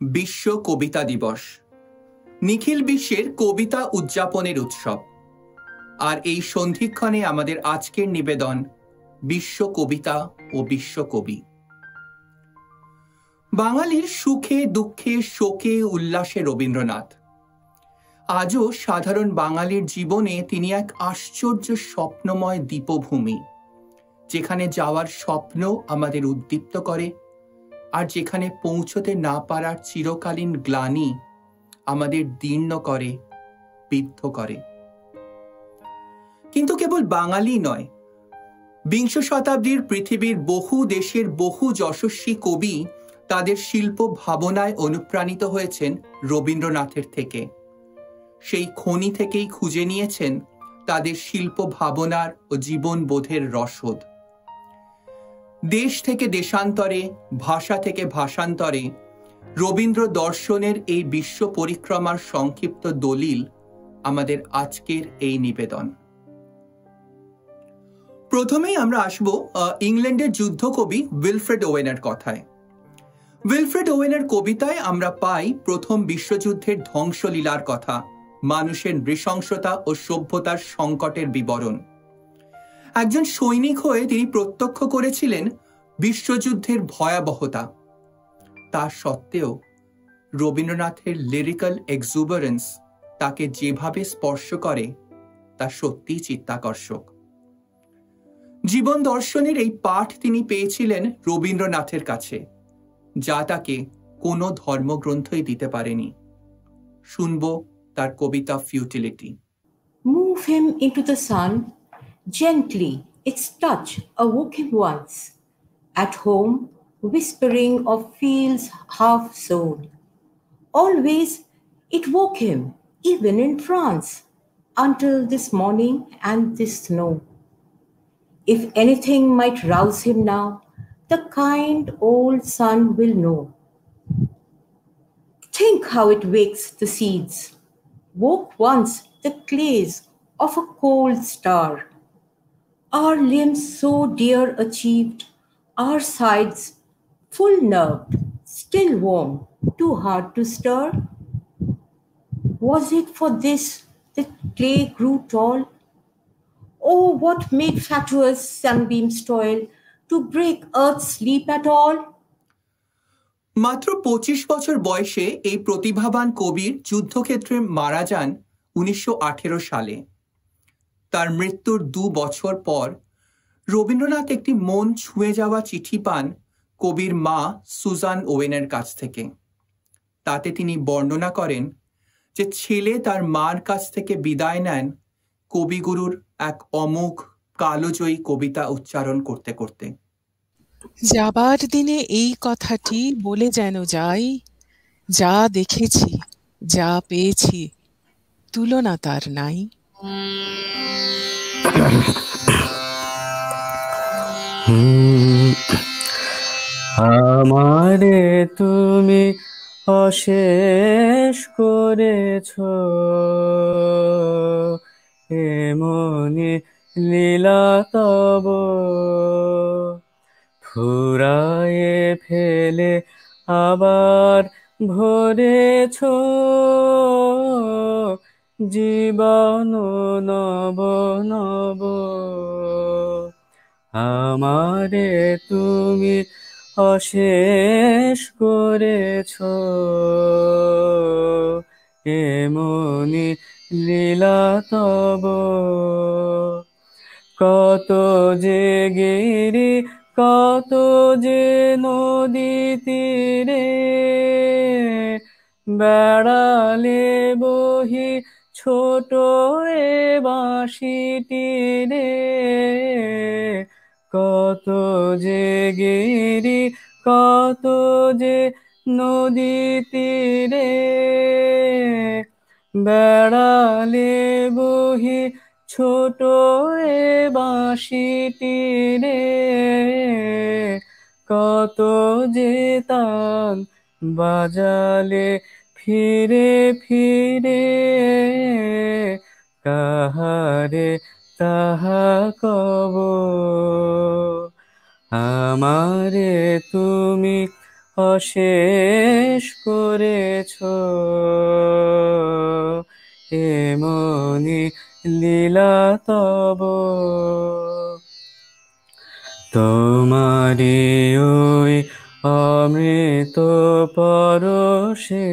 বিশ্ব কবিতা দিবস, নিখিল বিশ্বের কবিতা উদযাপনের উৎসব। আর এই সন্ধিক্ষণে আমাদের আজকের নিবেদন বিশ্ব কবিতা ও বিশ্ব কবি। বাঙালির সুখে দুঃখে শোকে উল্লাসে রবীন্দ্রনাথ। আজও সাধারণ বাঙালির জীবনে তিনি এক আশ্চর্য স্বপ্নময় দীপভূমি, যেখানে যাওয়ার স্বপ্ন আমাদের উদ্দীপ্ত করে, আর যেখানে পৌঁছতে না পারার চিরকালীন গ্লানি আমাদের দীর্ণ করে, বিদ্ধ করে। কিন্তু কেবল বাঙালি নয়, বিংশ শতাব্দীর পৃথিবীর বহু দেশের বহু যশস্বী কবি তাদের শিল্প ভাবনায় অনুপ্রাণিত হয়েছেন রবীন্দ্রনাথের থেকে। সেই খনি থেকেই খুঁজে নিয়েছেন তাদের শিল্প ভাবনার ও জীবনবোধের রসদ। দেশ থেকে দেশান্তরে, ভাষা থেকে ভাষান্তরে রবীন্দ্র দর্শনের এই বিশ্ব পরিক্রমার সংক্ষিপ্ত দলিল আমাদের আজকের এই নিবেদন। প্রথমেই আমরা আসব ইংল্যান্ডের যুদ্ধকবি উইলফ্রেড ওয়েনের কথায়। উইলফ্রেড ওয়েনের কবিতায় আমরা পাই প্রথম বিশ্বযুদ্ধের ধ্বংসলীলার কথা, মানুষের নৃশংসতা ও সভ্যতার সংকটের বিবরণ। একজন সৈনিক হয়ে তিনি প্রত্যক্ষ করেছিলেন বিশ্বযুদ্ধের ভয়াবহতা। তা সত্ত্বেও রবীন্দ্রনাথের লিরিক্যাল এক্সুবারেন্স তাকে যেভাবে স্পর্শ করে তা সত্যিই চিত্তাকর্ষক। জীবন দর্শনের এই পাঠ তিনি পেয়েছিলেন রবীন্দ্রনাথের কাছে, যা তাকে কোনো ধর্মগ্রন্থই দিতে পারেনি। শুনব তার কবিতা futility. Move him into the sun, gently its touch awoke him once, at home whispering of fields half sown. Always it woke him, even in France, until this morning and this snow. If anything might rouse him now, the kind old sun will know. Think how it wakes the seeds, woke once the clays of a cold star. Our limbs so dear achieved, our sides full nerved, still warm, too hard to stir. Was it for this the clay grew tall? Oh, what made fatuous sunbeams toil to break earth's sleep at all? মাত্র 25 বছর বয়সে এই প্রতিভাবান কবির যুদ্ধক্ষেত্রে মারা যান 1918 সালে। তার মৃত্যুর 2 বছর পর রবীন্দ্রনাথ একটি মন ছুঁয়ে যাওয়া চিঠি পান কবির মা সুজান ওয়েনের কাছ থেকে। তাতে তিনি বর্ণনা করেন যে ছেলে তার মার কাছ থেকে বিদায় নেন কবিগুরুর এক অমোঘ কালোজয়ী কবিতা উচ্চারণ করতে করতে। যাবার দিনে এই কথাটি বলে যেন যাই, যা দেখেছি যা পেয়েছি তুলনা তার নাই। আমারে তুমি অশেষ করেছ, এমনি লীলা তব ফুরায়ে ফেলে আবার ভরেছ জীবন নব নব। আমারে তুমি অশেষ করেছ, এমনি লীলা তব। কত যে গিরি কত যে নদী তীরে বেড়ালে বহি ছোট এ বাঁশিটি রে। কত যে গিরি কত যে নদী তীরে বেড়ালে বহি ছোট এ বাঁশিটি রে। কত যে তাল বাজালে ফিরে ফিরে কাহারে তাহা কব। আমারে তুমি অশেষ করেছ এমনি লীলা তব তোমারি ওই অমৃত পরশে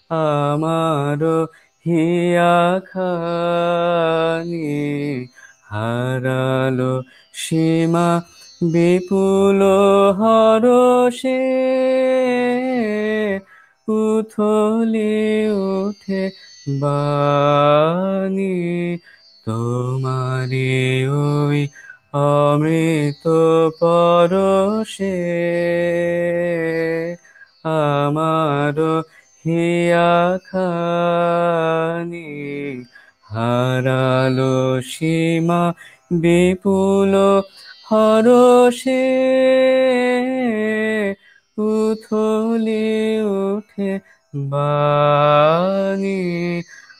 আমার হিয়া খানি হারালো সীমা বিপুল হরষে উথলি উঠে বাণী তোমারি ওই অমৃত পরশে আমার হিয়া খানি হারালো সীমা বিপুল হরষে উথলি উঠে বাণী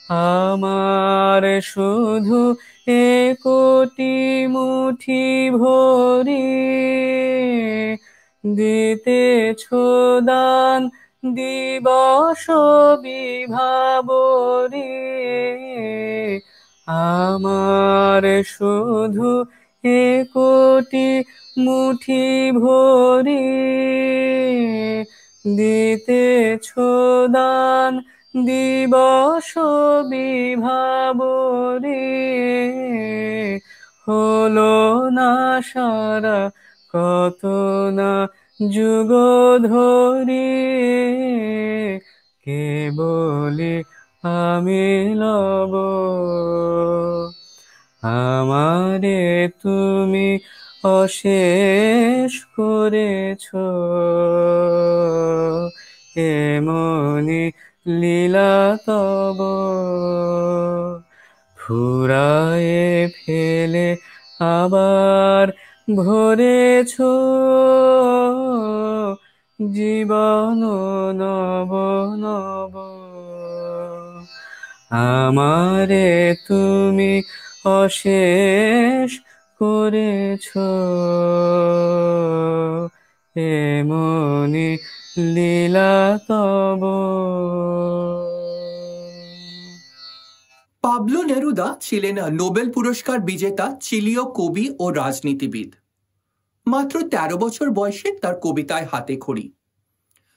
আমার শুধু একটি মুঠি ভরি দিতেছ দান দিবস বিভাবরি আমার শুধু একটি মুঠি ভরি দিতেছ দান দিবস বিভাবরি হলো না সারা কত না যুগ ধরি কেবলি আমি লব আমারে তুমি অশেষ করেছ এমনি লীলা তব ফুরায়ে ফেলে আবার ভরেছ জীবন নব নব আমারে তুমি অশেষ করেছ এমনি লীলা তব পাবলো নেরুদা ছিলেন নোবেল পুরস্কার বিজেতা চিলীয় কবি ও রাজনীতিবিদ। মাত্র ১৩ বছর বয়সে তার কবিতায় হাতে খড়ি।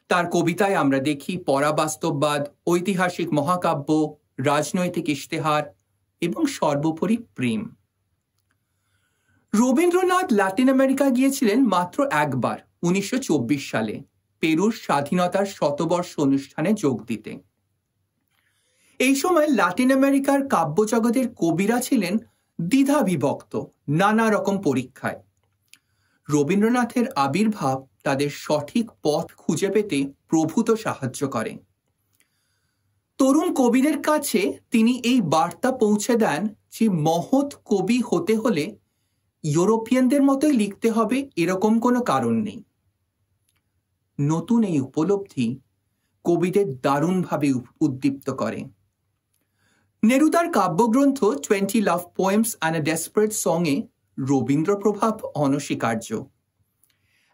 তার কবিতায় আমরা দেখি পরাবাস্তববাদ, ঐতিহাসিক মহাকাব্য, রাজনৈতিক ইশতেহার এবং সর্বোপরি প্রেম। রবীন্দ্রনাথ ল্যাটিন আমেরিকা গিয়েছিলেন মাত্র একবার ১৯২৪ সালে পেরুর স্বাধীনতার শতবর্ষ অনুষ্ঠানে যোগ দিতে। এই সময় ল্যাটিন আমেরিকার কাব্যজগতের কবিরা ছিলেন দ্বিধাবিভক্ত, নানা রকম পরীক্ষায়। রবীন্দ্রনাথের আবির্ভাব তাদের সঠিক পথ খুঁজে পেতে প্রভূত সাহায্য করে। তরুণ কবিদের কাছে তিনি এই বার্তা পৌঁছে দেন যে মহৎ কবি হতে হলে ইউরোপিয়ানদের মতোই লিখতে হবে এরকম কোনো কারণ নেই। নতুন এই উপলব্ধি কবিদের দারুণভাবে উদ্দীপ্ত করে। নেরুদার কাব্যগ্রন্থ 20 love poems and a desperate সং-এ রবীন্দ্র প্রভাব অনস্বীকার্য।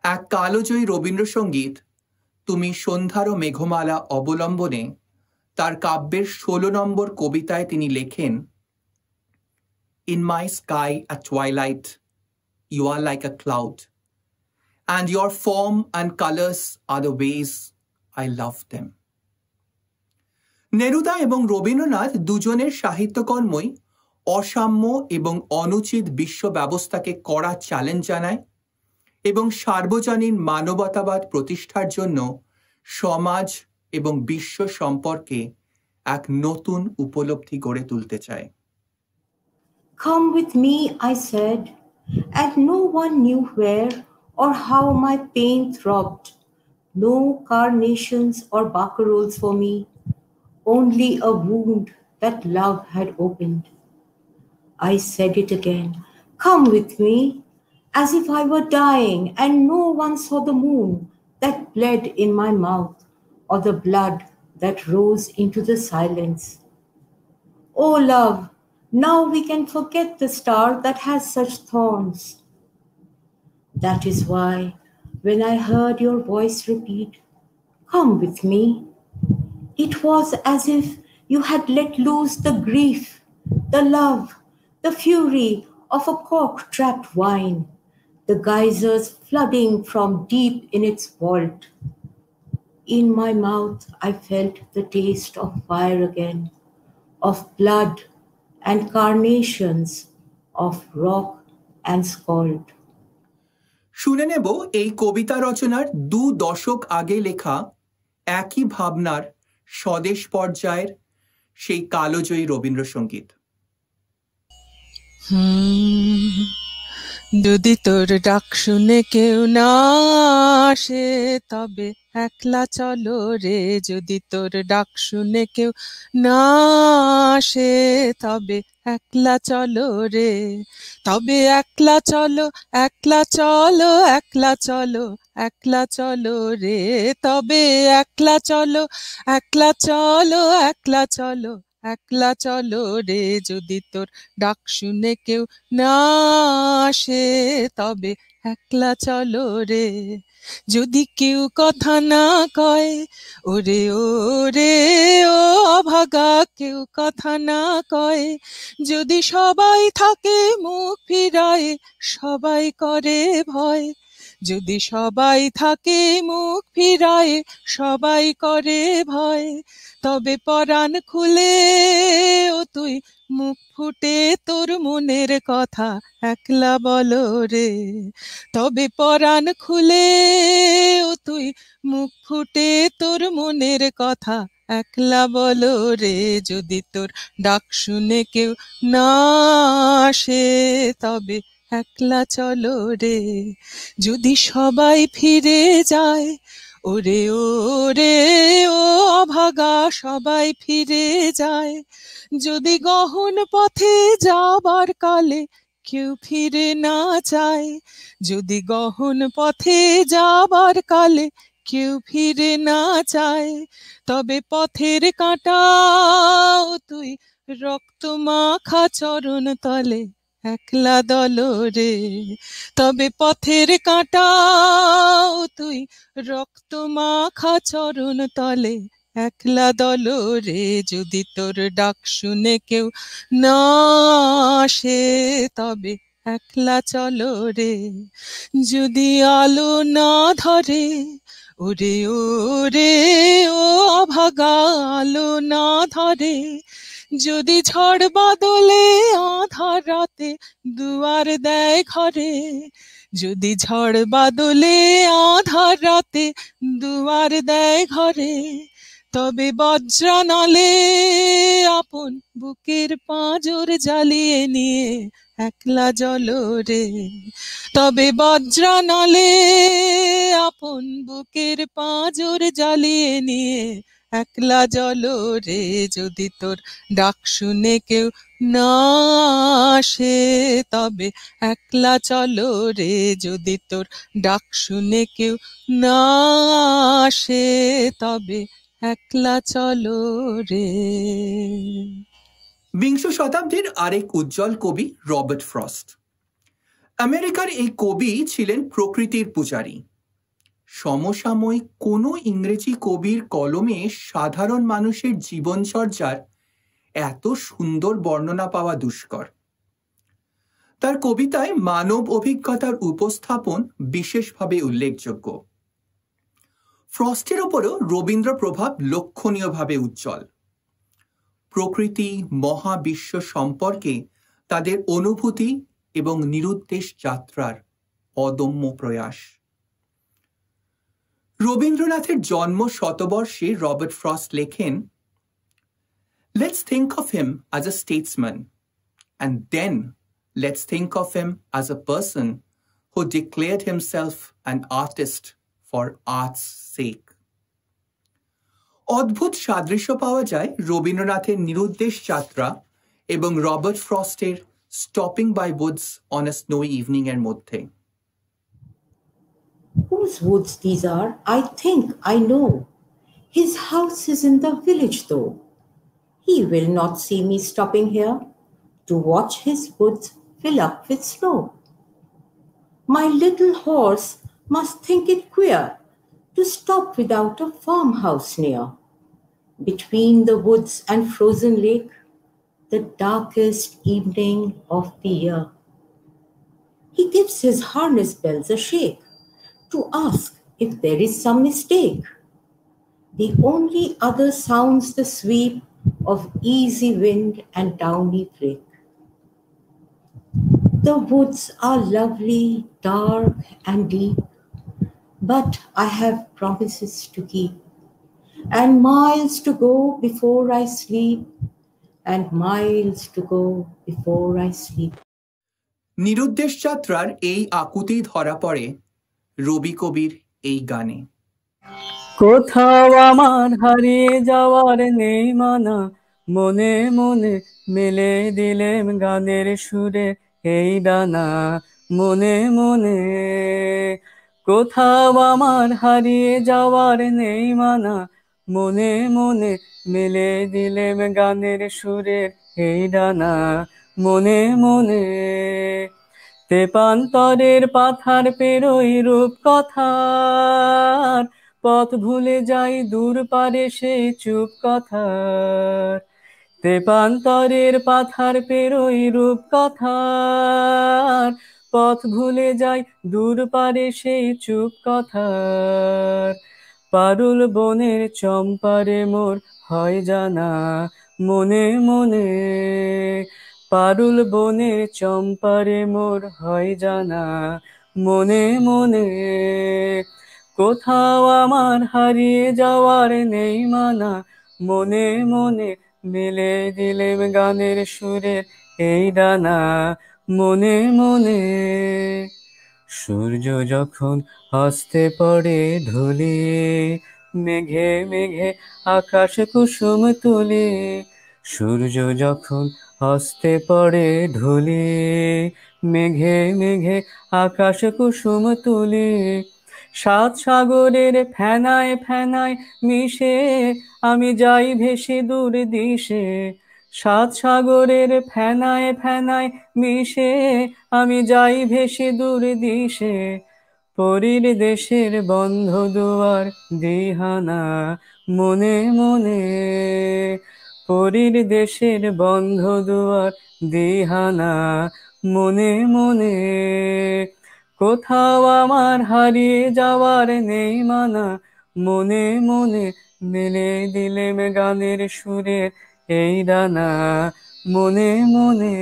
এক কালজয়ী রবীন্দ্রসঙ্গীত তুমি সন্ধ্যার মেঘমালা অবলম্বনে তার কাব্যের ১৬ নম্বর কবিতায় তিনি লেখেন, In my sky at twilight, you are like a cloud, and your form and colors are the ways I love them. Neruda এবং রবীন্দ্রনাথ দুজনের সাহিত্যকর্মই অসাম্য এবং অনুচিত বিশ্ব ব্যবস্থাকে কড়া চ্যালেঞ্জ জানায় এবং সার্বজনীন মানবতাবাদ প্রতিষ্ঠার জন্য সমাজ এবং বিশ্ব সম্পর্কে এক নতুন উপলব্ধি গড়ে তুলতে চায়। Come with me, I said, and no one knew where or how my pain throbbed. No carnations or barcaroles for me, only a wound that love had opened. I said it again, come with me, as if I were dying and no one saw the moon that bled in my mouth or the blood that rose into the silence. Oh love, now we can forget the star that has such thorns. That is why when I heard your voice repeat, "Come with me," it was as if you had let loose the grief, the love, the fury of a cork-trapped wine, the geysers flooding from deep in its vault. In my mouth, I felt the taste of fire again, of blood and carnations, of rock and scald. শুনে নেব এই কবিতা রচনার 2 দশক আগে লেখা একই ভাবনার স্বদেশ পর্যায়ের সেই কালজয়ী রবীন্দ্রসঙ্গীত। যদি তোর ডাক শুনে কেউ না আসে তবে একলা চলো রে, যদি তোর ডাক শুনে কেউ না আসে তবে একলা চলো রে, তবে একলা চলো, একলা চলো, একলা চলো, একলা চলো রে, তবে একলা চলো, একলা চলো, একলা চলো, একলা চলো রে, যদি তোর ডাক শুনে কেউ না আসে তবে একলা চলো রে, যদি কেউ কথা না কয়, ওরে ওরে ও অভাগা কেউ কথা না কয়, যদি সবাই থাকে মুখ ফিরায় সবাই করে ভয়, যদি সবাই থাকে মুখ ফিরায় সবাই করে ভয়, তবে পরাণ খুলে ও তুই মুখ ফুটে তোর মনের কথা একলা বলো রে, তবে পরাণ খুলে ও তুই মুখ ফুটে তোর মনের কথা একলা বলো রে, যদি তোর ডাক শুনে কেউ না আসে তবে একলা চলো রে, যদি সবাই ফিরে যায়, ওরে ওরে ও অভাগা সবাই ফিরে যায়, যদি গহন পথে যাবার কালে কেউ ফিরে না যায়, যদি গহন পথে যাবার কালে কেউ ফিরে না যায়, তবে পথের কাঁটাও তুই রক্ত মাখা চরণ তলে একলা দলো রে, তবে পথের কাঁটাও তুই রক্ত মাখা চরণ তলে একলা দলো রে, যদি তোর ডাক শুনে কেউ না আসে তবে একলা চলো রে, যদি আলো না ধরে, ওরে ওরে ও অভাগা আলো না ধরে, যদি ঝড় বাদলে আধার রাতে দুয়ার দেয় ঘরে, যদি ঝড় বাদলে আধার রাতে দুয়ার দেয় ঘরে, তবে বজ্রানলে আপন বুকের পাঁজর জ্বালিয়ে নিয়ে একলা জ্বলো রে, তবে বজ্রানলে আপন বুকের পাঁজর জ্বালিয়ে নিয়ে একলা জ্বলো রে, যদি তোর ডাক শুনে কেউ না আসে তবে একলা চলো রে, যদি তোর ডাক শুনে কেউ না আসে তবে একলা চলো রে। বিংশ শতাব্দীর আরেক উজ্জ্বল কবি রবার্ট ফ্রস্ট। আমেরিকার এই কবি ছিলেন প্রকৃতির পূজারী। সমসাময়িক কোনো ইংরেজি কবির কলমে সাধারণ মানুষের জীবনচর্যার এত সুন্দর বর্ণনা পাওয়া দুষ্কর। তার কবিতায় মানব অভিজ্ঞতার উপস্থাপন বিশেষভাবে উল্লেখযোগ্য। ফ্রস্টের উপরও রবীন্দ্র প্রভাব লক্ষণীয়ভাবে উজ্জ্বল। প্রকৃতি মহাবিশ্ব সম্পর্কে তাদের অনুভূতি এবং নিরুদ্দেশ যাত্রার অদম্য প্রয়াস। রবীন্দ্রনাথের জন্ম শতবর্ষে রবার্ট ফ্রস্ট লেখেন, Let's think of him as a statesman, and then let's think of him as a person who declared himself an artist for art's sake. অদ্ভুত সাদৃশ্য পাওয়া যায় রবীন্দ্রনাথের নিরুদ্দেশ যাত্রা এবং রবার্ট ফ্রস্টের stopping by woods on a snowy evening এর মধ্যে। Whose woods these are, I think I know. His house is in the village though. He will not see me stopping here to watch his woods fill up with snow. My little horse must think it queer to stop without a farmhouse near. Between the woods and frozen lake, the darkest evening of the year. He gives his harness bells a shake to ask if there is some mistake. The only other sounds the sweep of easy wind and downy break. The woods are lovely, dark and deep, but I have promises to keep, and miles to go before I sleep, and miles to go before I sleep. নিরুদ্দেশ যাত্রার এই আকুতি ধরা পড়ে রবি কবির এই গানে। কোথাও আমার হারিয়ে যাওয়ার নেই মানা, মনে মনে মেলে দিলেম গানের সুরে এই ডানা, মনে মনে। কোথাও আমার হারিয়ে যাওয়ার নেই মানা, মনে মনে মেলে দিলেম গানের সুরের এই ডানা, মনে মনে। তেপান্তরের পাথার পেরোই রূপকথার, পথ ভুলে যাই দূর পারে সেই চুপ কথার। তেপান্তরের পাথার পেরোই রূপকথার, পথ ভুলে যাই দূর পারে সেই চুপ কথার। পারুল বনের চম্পারে মোর হয় জানা, মনে মনে। পারুল বনের চম্পারে মোর হয় জানা, মনে মনে। কোথাও আমার হারিয়ে যাওয়ার নেই মানা, মনে মনে মেলে দিলেম গানের সুরের এই ডানা, মনে মনে। সূর্য যখন হস্তে পড়ে ঢুলিয়ে, মেঘে মেঘে আকাশ কুসুম তুলে। সূর্য যখন হস্তে পড়ে ঢুলিয়ে, মেঘে মেঘে আকাশ কুসুম তুলে। সাত সাগরের ফেনায় ফেনায় মিশে আমি যাই ভেসে দূর দিশে। সাত সাগরের ফেনায় ফেনায় মিশে আমি যাই ভেসে দূর দিশে। পরীর দেশের বন্ধ দুয়ার দিহানা, মনে মনে। পরীর দেশের বন্ধ দুয়ার দিহানা, মনে মনে। কোথাও আমার হারিয়ে যাওয়ার নেই মানা, মনে মনে মেলে দিলেম গানের সুরের এই ডানা, মনে মনে।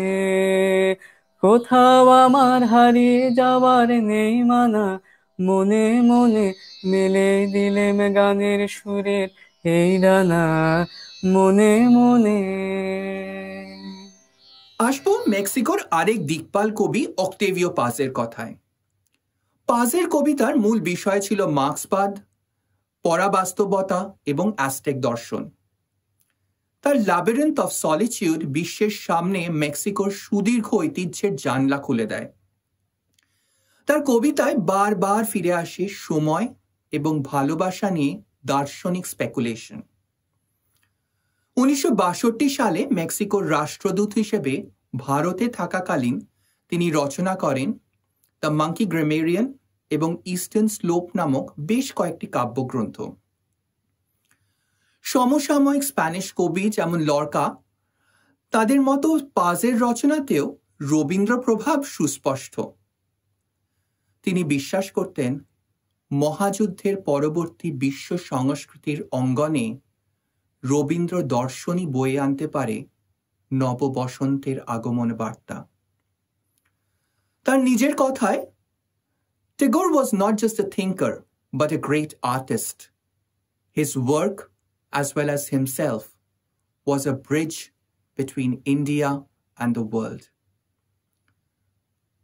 কোথাও আমার হারিয়ে যাওয়ার নেই মানা, মনে মনে মেলে দিলেম গানের সুরের এই ডানা, মনে মনে। আসবো মেক্সিকোর আরেক দিকপাল কবি অক্টেভিও পাজের কথায়। পাজের কবিতার মূল বিষয় ছিল মার্ক্সবাদ, পরাবাস্তবতা এবং অ্যাজটেক দর্শন। তার ল্যাবিরিন্থ অফ সলিটিউড বিশ্বের সামনে মেক্সিকোর সুদীর্ঘ ঐতিহ্যের জানলা খুলে দেয়। তার কবিতায় বারবার ফিরে আসে সময় এবং ভালোবাসা নিয়ে দার্শনিক স্পেকুলেশন। 1962 সালে মেক্সিকোর রাষ্ট্রদূত হিসেবে ভারতে থাকাকালীন তিনি রচনা করেন দ্য মাঙ্কি গ্রামেরিয়ান এবং ইস্টার্ন স্লোপ নামক বেশ কয়েকটি কাব্যগ্রন্থ। সমসাময়িক স্প্যানিশ কবি যেমন লর্কা, তাদের মতো পাজের রচনাতেও রবীন্দ্র প্রভাব সুস্পষ্ট। তিনি বিশ্বাস করতেন মহাযুদ্ধের পরবর্তী বিশ্ব সংস্কৃতির অঙ্গনে রবীন্দ্র দর্শনই বয়ে আনতে পারে নববসন্তের আগমন বার্তা। তার নিজের কথায়, Tagore was not just a thinker, but a great artist. His work, as well as himself, was a bridge between India and the world.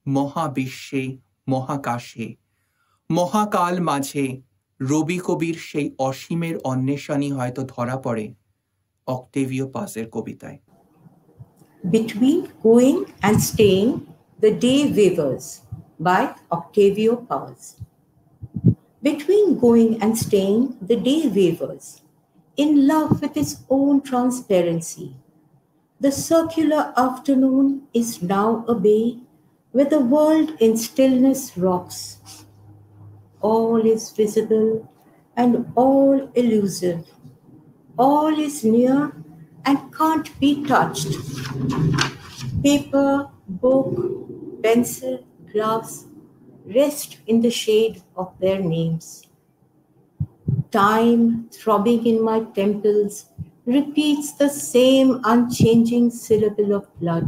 মহাবিশ্বে, মহাকাশে, মহাকাল মাঝে রবি কবির সেই অসীমের অন্বেষণই হয়তো ধরা পড়ে অক্টেভিও পাজের কবিতায়। Between Going and Staying, The Day Wavers by Octavio Paz. Between going and staying, the day wavers, in love with its own transparency. The circular afternoon is now a bay where the world in stillness rocks. All is visible and all elusive. All is near and can't be touched. Paper, book, pencil, glass rest in the shade of their names. Time, throbbing in my temples, repeats the same unchanging syllable of blood.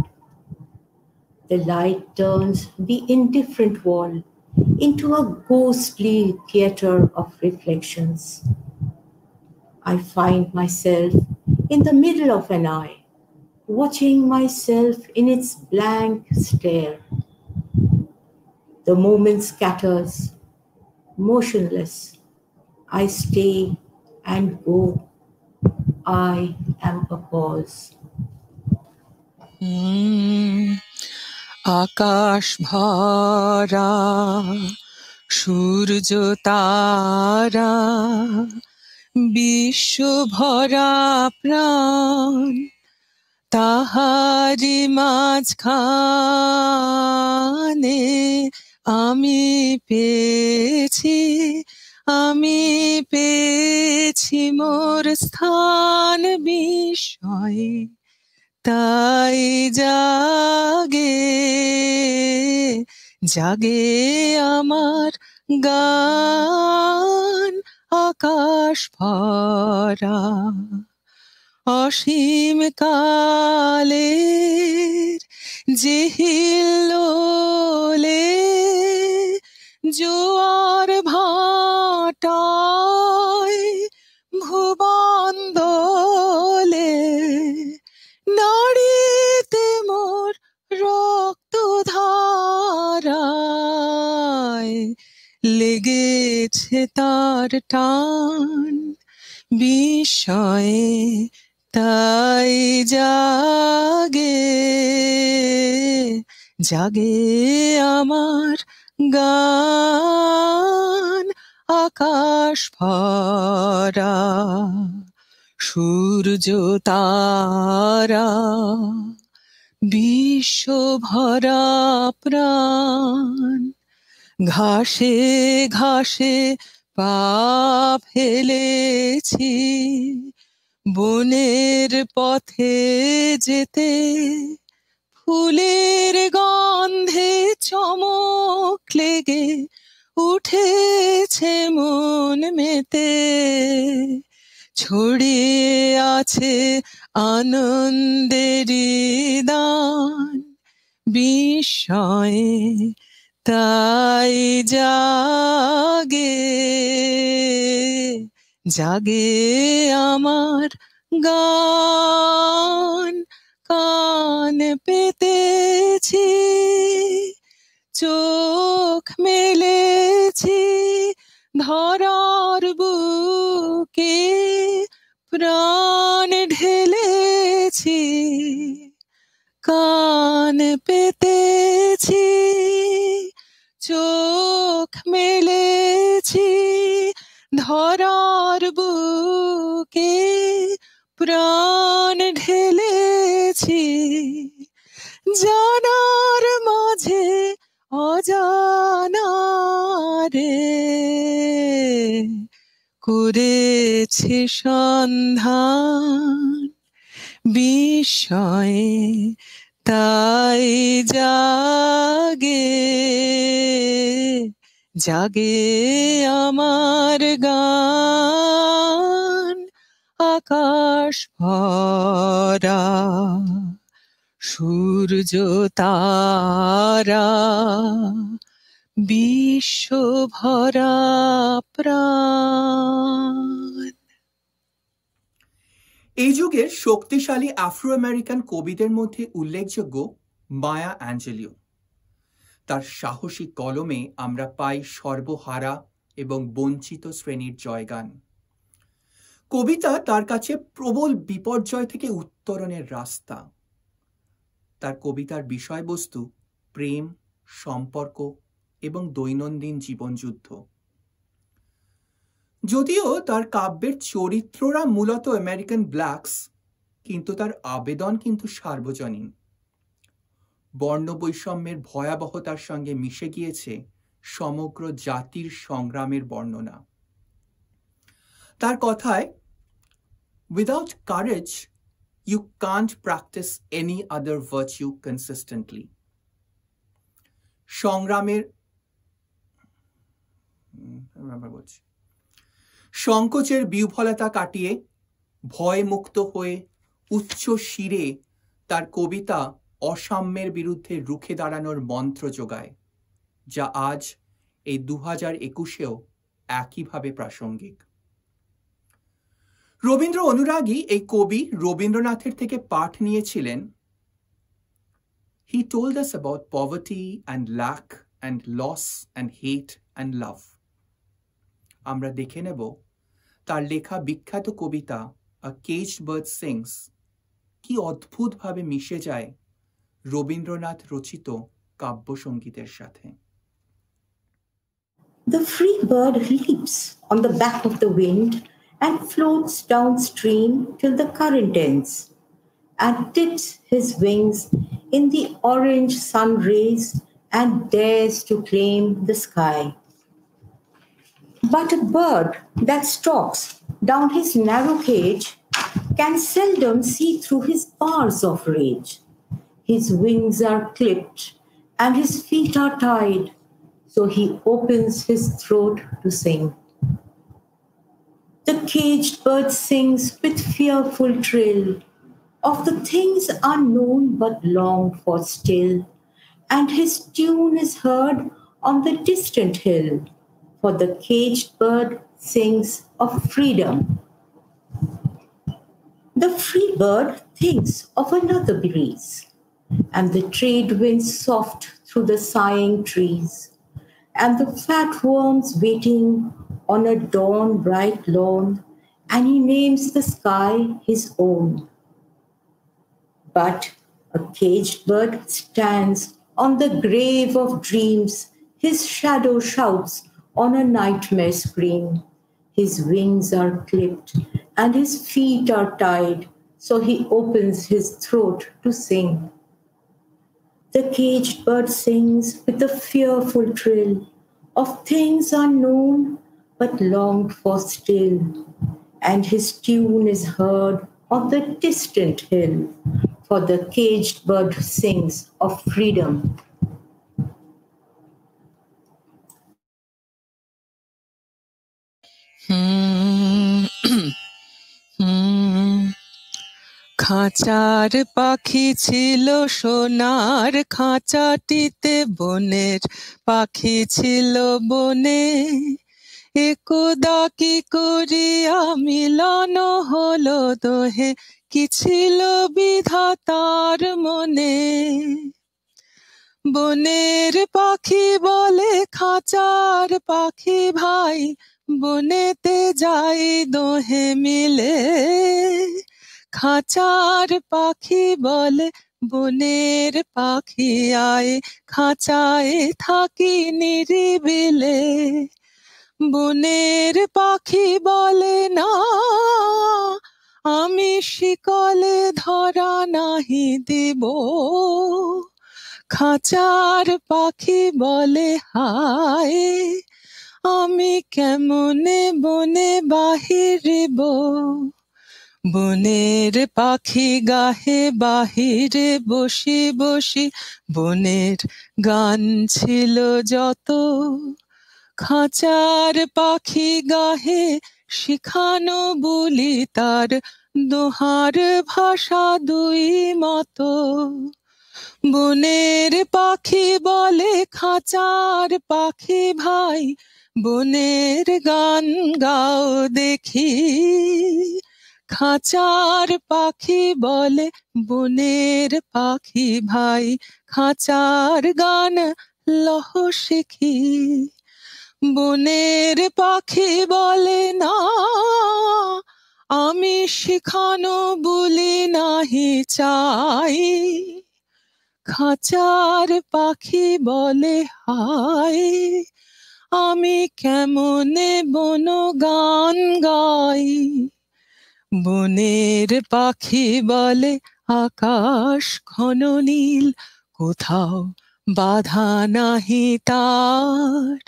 The light turns the indifferent wall into a ghostly theatre of reflections. I find myself in the middle of an eye, watching myself in its blank stare. The moment scatters, motionless. I stay and go. I am a pause. আকাশ ভরা সূর্য তারা বিশ্ব ভরা প্রাণ তাহারি মাঝখানে আমি পেয়েছি মোর স্থান বিষয়ে তাই জাগে আমার গান আকাশ ভরা অসীম কালের যে হিল্লোলে জোয়ার ভাটায় ভুবন দোলে নাড়িতে মোর রক্ত ধারায় লেগেছে তার টান বিষয়ে তাই জাগে আমার গান আকাশ ভরা সূর্য তারা বিশ্ব ভরা প্রাণ ঘাসে ঘাসে পা ফেলেছি বনের পথে যেতে ফুলের গন্ধে চমক লেগে উঠেছে মন মেতে ছড়িয়ে আছে আনন্দেরই দান বিষয়ে তাই জাগে আমার গান কান পেতেছি চোখ মেলেছি ধরার বুকে প্রাণ ঢেলেছি কান পেতেছি চোখ মেলেছি ধরার বুকে প্রাণ ঢেলেছি জানার মাঝে অজানারে করেছি সন্ধান বিষয়ে তাই জাগে আমার গান আকাশ ভরা সূর্য তারা বিশ্ব ভরা প্রাণ। এই যুগের শক্তিশালী আফ্রো আমেরিকান কবিদের মধ্যে উল্লেখযোগ্য মায়া অ্যাঞ্জেলিও। তার সাহসী কলমে আমরা পাই সর্বহারা এবং বঞ্চিত শ্রেণীর জয়গান। কবিতা তার কাছে প্রবল বিপর্যয় থেকে উত্তরণের রাস্তা। তার কবিতার বিষয়বস্তু প্রেম, সম্পর্ক এবং দৈনন্দিন জীবনযুদ্ধ। যদিও তার কাব্যের চরিত্ররা মূলত আমেরিকান ব্ল্যাকস, কিন্তু তার আবেদন কিন্তু সার্বজনীন। বর্ণ বৈষম্যের ভয়াবহতার সঙ্গে মিশে গিয়েছে সমগ্র জাতির সংগ্রামের বর্ণনা। তার কথায়, without courage you can't practice any other virtue consistently. সংগ্রামের সংকোচের বিহ্বলতা কাটিয়ে ভয়মুক্ত হয়ে উচ্চ শিরে তার কবিতা অসাম্যের বিরুদ্ধে রুখে দাঁড়ানোর মন্ত্র যোগায়, যা আজ এই 2021-এও একইভাবে প্রাসঙ্গিক। রবীন্দ্র অনুরাগী এই কবি রবীন্দ্রনাথের থেকে পাঠ নিয়েছিলেন। He told us about poverty and lack and loss and hate and love. আমরা দেখে নেব তার লেখা বিখ্যাত কবিতা A Caged Bird Sings কি অদ্ভুতভাবে মিশে যায় রবীন্দ্রনাথ রচিত কাব্যসঙ্গীতের সাথে। The free bird leaps on the back of the wind and floats downstream till the current ends, and dips his wings in the orange sun rays and dares to claim the sky. But a bird that stalks down his narrow cage can seldom see through his bars of rage. His wings are clipped and his feet are tied, so he opens his throat to sing. The caged bird sings with fearful trill of the things unknown but longed for still, and his tune is heard on the distant hill, for the caged bird sings of freedom. The free bird thinks of another breeze, and the trade winds soft through the sighing trees, and the fat worms waiting on a dawn bright lawn, and he names the sky his own. But a caged bird stands on the grave of dreams, his shadow shouts on a nightmare screen. His wings are clipped and his feet are tied, so he opens his throat to sing. The caged bird sings with a fearful trill of things unknown but longed for still, and his tune is heard on the distant hill, for the caged bird sings of freedom. খাঁচার পাখি ছিল সোনার, খাঁচাটিতে বনের পাখি ছিল বনে, একদা কি করিয়া মিলন হলো দোহে, কি ছিল বিধাতার মনে। বনের পাখি বলে খাঁচার পাখি ভাই, বনেতে যাই দোহে মিলে। খাঁচার পাখি বলে বনের পাখি আয়, খাঁচায় থাকি নিরিবিলে। বনের পাখি বলে না, আমি শিকলে ধরা নাহি দিব। খাঁচার পাখি বলে হায়, আমি কেমনে বনে বাহিরিব। বনের পাখি গাহে বাহিরে বসি বসি, বনের গান ছিল যত। খাঁচার পাখি গাহে শিখানো বলি তার, দোহার ভাষা দুই মতো। বনের পাখি বলে খাঁচার পাখি ভাই, বনের গান গাও দেখি। খাঁচার পাখি বলে বনের পাখি ভাই, খাঁচার গান লহ শিখি। বনের পাখি বলে না, আমি শিখানো বলি নাহি চাই। খাঁচার পাখি বলে হায়, আমি কেমনে বন গান গাই। বনের পাখি বলে আকাশ ঘন নীল, কোথাও বাধা নাহি তার।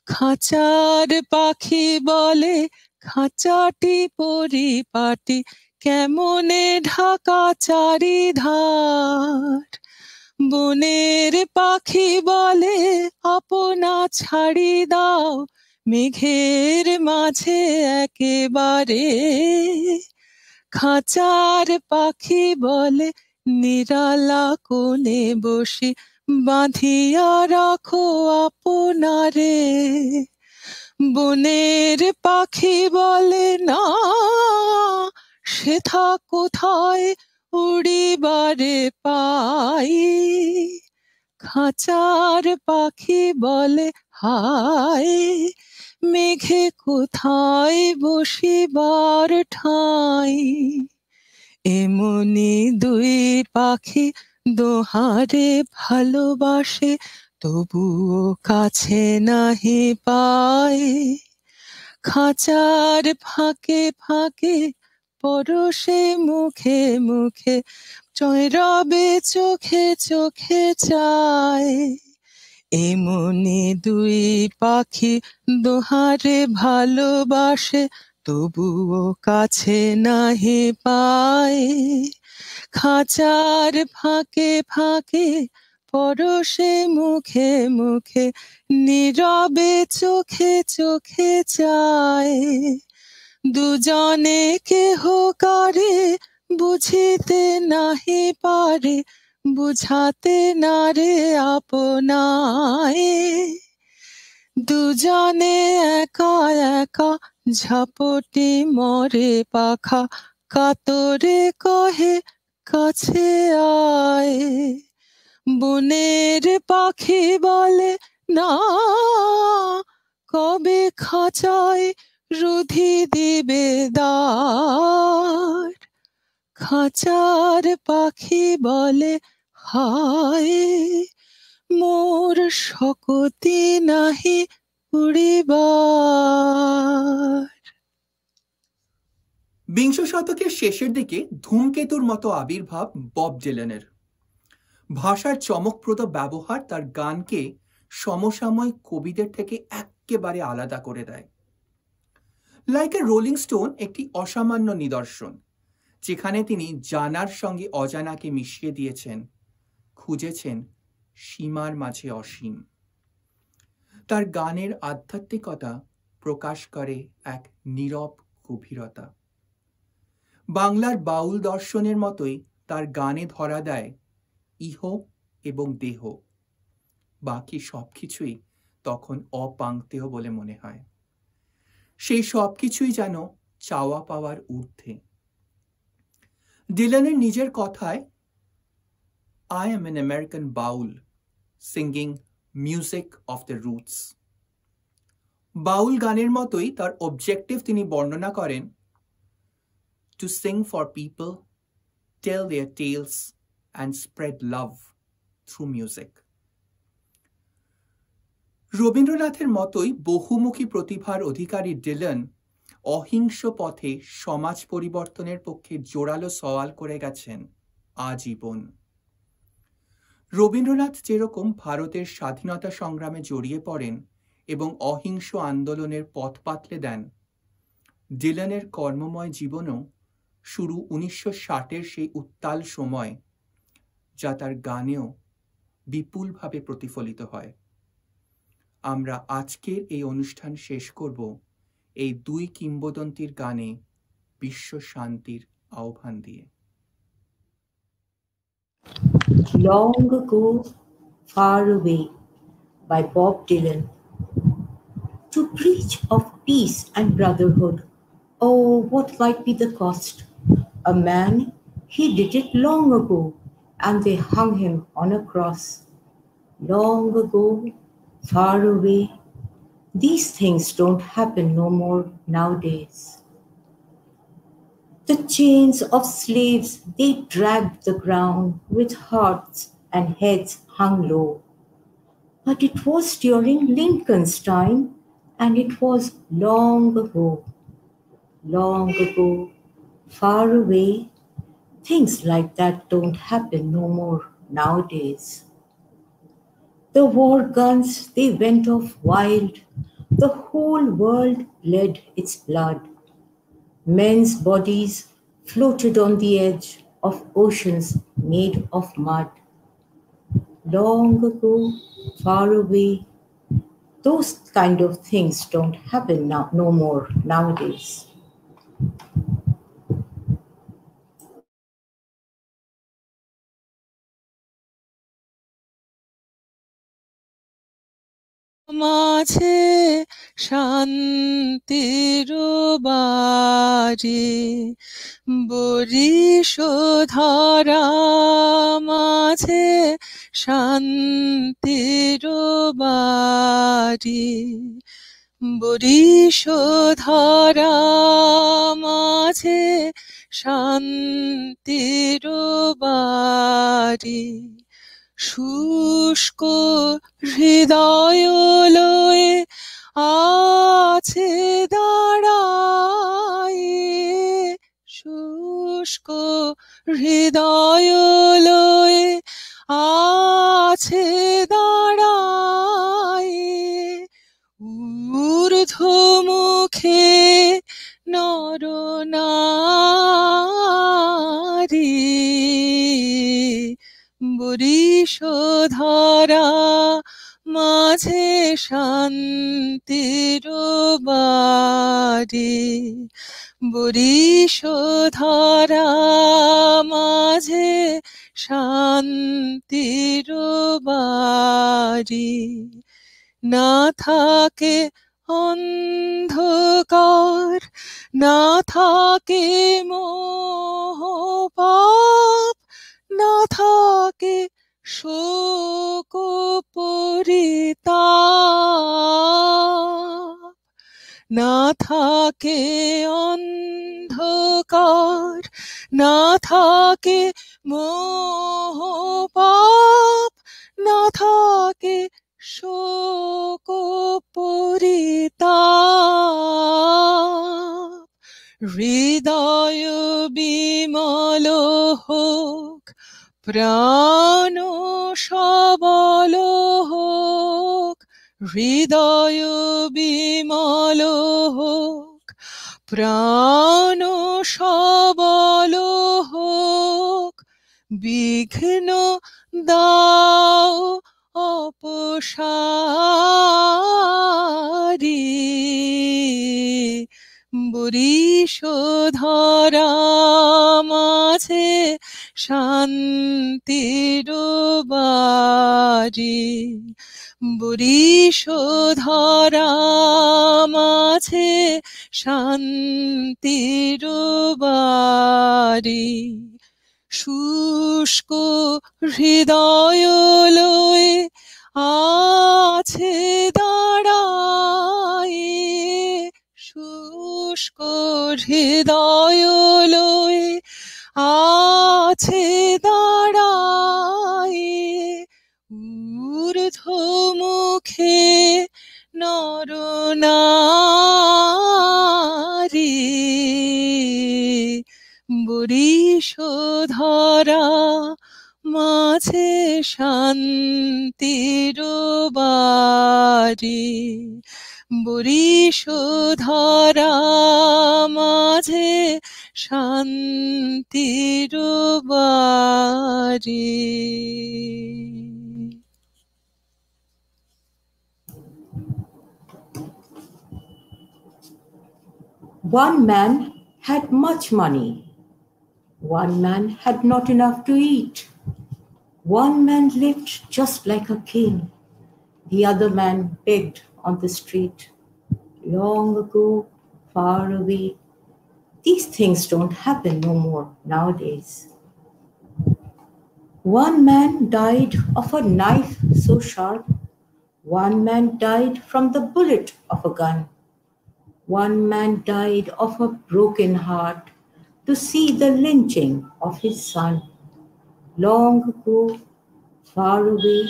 খাঁচার পাখি বলে খাঁচাটি পরিপাটি, কেমনে ঢাকা চারিধার। বনের পাখি বলে আপনা ছাড়ি দাও, মেঘের মাঝে একেবারে। খাঁচার পাখি বলে নিরালা কোণে বসে, বাঁধিয়া রাখো আপনারে। বনের পাখি বলে না, সেথা কোথায় উড়িবারে পাই। খাঁচার পাখি বলে হায়, মেঘে কোথায় বসিবার ঠাঁই। এমনি দুই পাখি দোহারে ভালোবাসে, তবুও কাছে নাহি পায়। খাঁচার ফাঁকে ফাঁকে পরশে মুখে মুখে, রবে চোখে চোখে চায়। এমনি দুই পাখি দোহারে ভালোবাসে, তবুও কাছে নাহি পায়। খাঁচার ফাঁকে ফাঁকে পরশে মুখে মুখে, নীরবে চোখে চোখে চায়। দুজনে কেহ কারে বুঝিতে নাহি পারে, বুঝাতে না রে আপনায়। দুজনে একা একা ঝাপটি মরে পাখা, কাতরে কহে কাছে আয়। বনের পাখি বলে না, কবে খাঁচায় রুধি দিবে দ্বার। খাঁচার পাখি বলে হায়, মোর শকতি নাহি উড়িবার। বিংশ শতকের শেষের দিকে ধূমকেতুর মতো আবির্ভাব বব ডিলানের। ভাষার চমকপ্রদ ব্যবহার তার গানকে সমসাময়িক কবিদের থেকে একেবারে আলাদা করে দেয়। লাইক এ রোলিং স্টোন একটি অসামান্য নিদর্শন, যেখানে তিনি জানার সঙ্গে অজানাকে মিশিয়ে দিয়েছেন, খুঁজেছেন সীমার মাঝে অসীম। তার গানের আধ্যাত্মিকতা প্রকাশ করে এক নীরব গভীরতা। বাংলার বাউল দর্শনের মতোই তার গানে ধরা দেয় ইহ এবং দেহ, বাকি সবকিছুই তখন অপাংক্তেয় বলে মনে হয়। সেই সবকিছুই যেন চাওয়া পাওয়ার ঊর্ধ্বে। ডিলানের নিজের কথায়, I am an American baul singing music of the roots. বাউল গানের মতোই তার অবজেক্টিভ তিনি বর্ণনা করেন, to sing for people, tell their tales and spread love through music. রবীন্দ্রনাথের মতোই বহুমুখী প্রতিভার অধিকারী ডিলান অহিংস পথে সমাজ পরিবর্তনের পক্ষে জোরালো সওয়াল করে গেছেন আজীবন। রবীন্দ্রনাথ যেরকম ভারতের স্বাধীনতা সংগ্রামে জড়িয়ে পড়েন এবং অহিংস আন্দোলনের পথ পাতলে দেন, ডিলানের কর্মময় জীবনও শুরু 1960-এর সেই উত্তাল সময়, যা তার গানেও বিপুলভাবে প্রতিফলিত হয়। আমরা আজকের এই অনুষ্ঠান শেষ করব এই দুই কিংবদন্তির গানে বিশ্ব শান্তির আহ্বান দিয়ে। Long Ago, Far Away by Bob Dylan. To preach of peace and brotherhood, oh, what might be the cost? A man, he did it long ago, and they hung him on a cross. Long ago, far away, these things don't happen no more nowadays. The chains of slaves, they dragged the ground with hearts and heads hung low. But it was during Lincoln's time, and it was long ago, far away. Things like that don't happen no more nowadays. The war guns, they went off wild. The whole world bled its blood. Men's bodies floated on the edge of oceans made of mud. Long ago, far away, those kind of things don't happen now, no more nowadays. মাঝে শান্তির বাড়ি বরিশধারা মাঝে শান্তির বাড়ি বরিশধারা মাঝে শান্তির বাড়ি শুষ্ক হৃদয় লয়ে আছে দাঁড়ায়ে শুষ্ক হৃদয় লয়ে আছে দাঁড়ায়ে ঊর্ধ্বমুখে নরনারী বরিশধারা মাঝে শান্তির বাড়ি বরিশধারা মাঝে শান্তির বাড়ি না থাকে অন্ধকার না থাকে মোহ পাপ না থাকে শোক পরিতাপ না থাকে অন্ধকার না থাকে মোহ পাপ না থাকে শোক পরিতাপ হৃদয় বিমল হোক প্রাণ সবল হোক হৃদয় বিমল হোক প্রাণ সবল হোক বিঘ্ন দাও অপসারি বরিশধারা মাঝে শান্তির বাড়ি বরিশধারা মাঝে শান্তির বাড়ি শুষ্ক হৃদয় লয়ে আছে দাঁড়ায়ে শুষ্ক হৃদয় লয়ে আছে দাঁড়ায়ে ঊর্ধ্বমুখে নরনারী বরিশধারা মাঝে শান্তির বাড়ি বরিশধারা মাঝে শান্তির বাড়ি One man had much money. One man had not enough to eat. One man lived just like a king. The other man begged on the street. Long ago, far away, these things don't happen no more nowadays. One man died of a knife so sharp. One man died from the bullet of a gun. One man died of a broken heart to see the lynching of his son. Long ago, far away,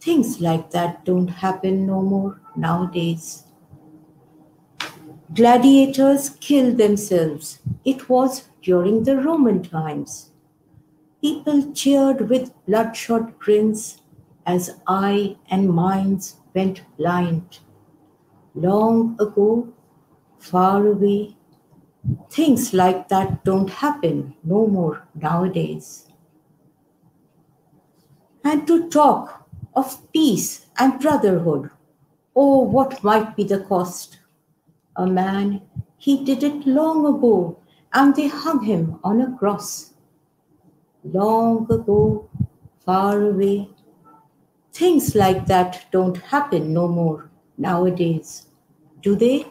things like that don't happen no more nowadays. Gladiators killed themselves. It was during the Roman times. People cheered with bloodshot grins as eye and minds went blind. Long ago, far away, things like that don't happen no more nowadays. And to talk of peace and brotherhood, oh, what might be the cost? A man, he did it long ago, and they hung him on a cross. Long ago, far away, things like that don't happen no more nowadays, do they?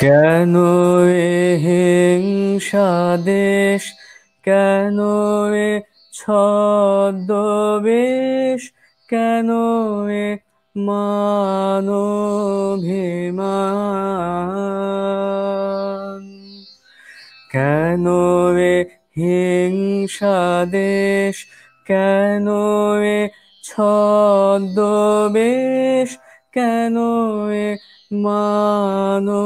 কেন এ হিংসা দেশ, কেন এ ছদ্মবেশ, কেন এ মানভিমান, কেন এ হিংসা দেশ, কেন এ ছদ্মবেশ, কেন এ মানভিমান।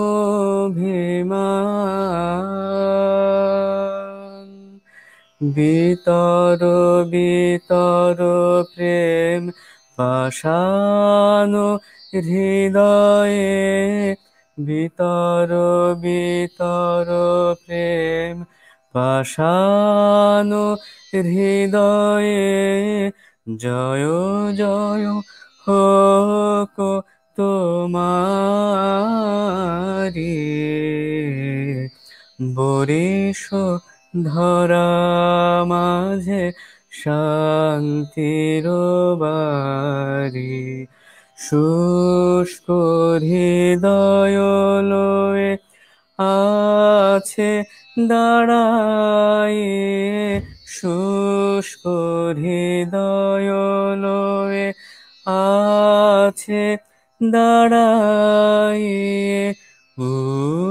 বিতর বিতর প্রেম পাষাণ হৃদয়ে, বিতর বিতর প্রেম পাষাণ হৃদয়ে, জয় জয় হোক তোমারি, বরিশ ধরা মাঝে শান্তির বাড়ি। শুষ্ক হৃদয় লয়ে আছে দাঁড়ায়ে, শুষ্ক হৃদয় লয়ে আছে দাঁড়ায়ে,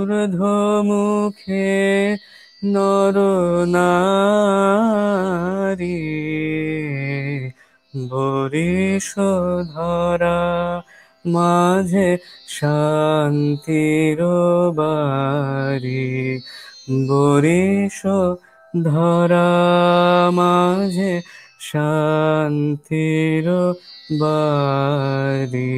ঊর্ধ্বমুখে নর নারী, বরিশ ধরা মাঝে শান্তির বাড়ি, বরিশ ধরা মাঝে শান্তির বাড়ি।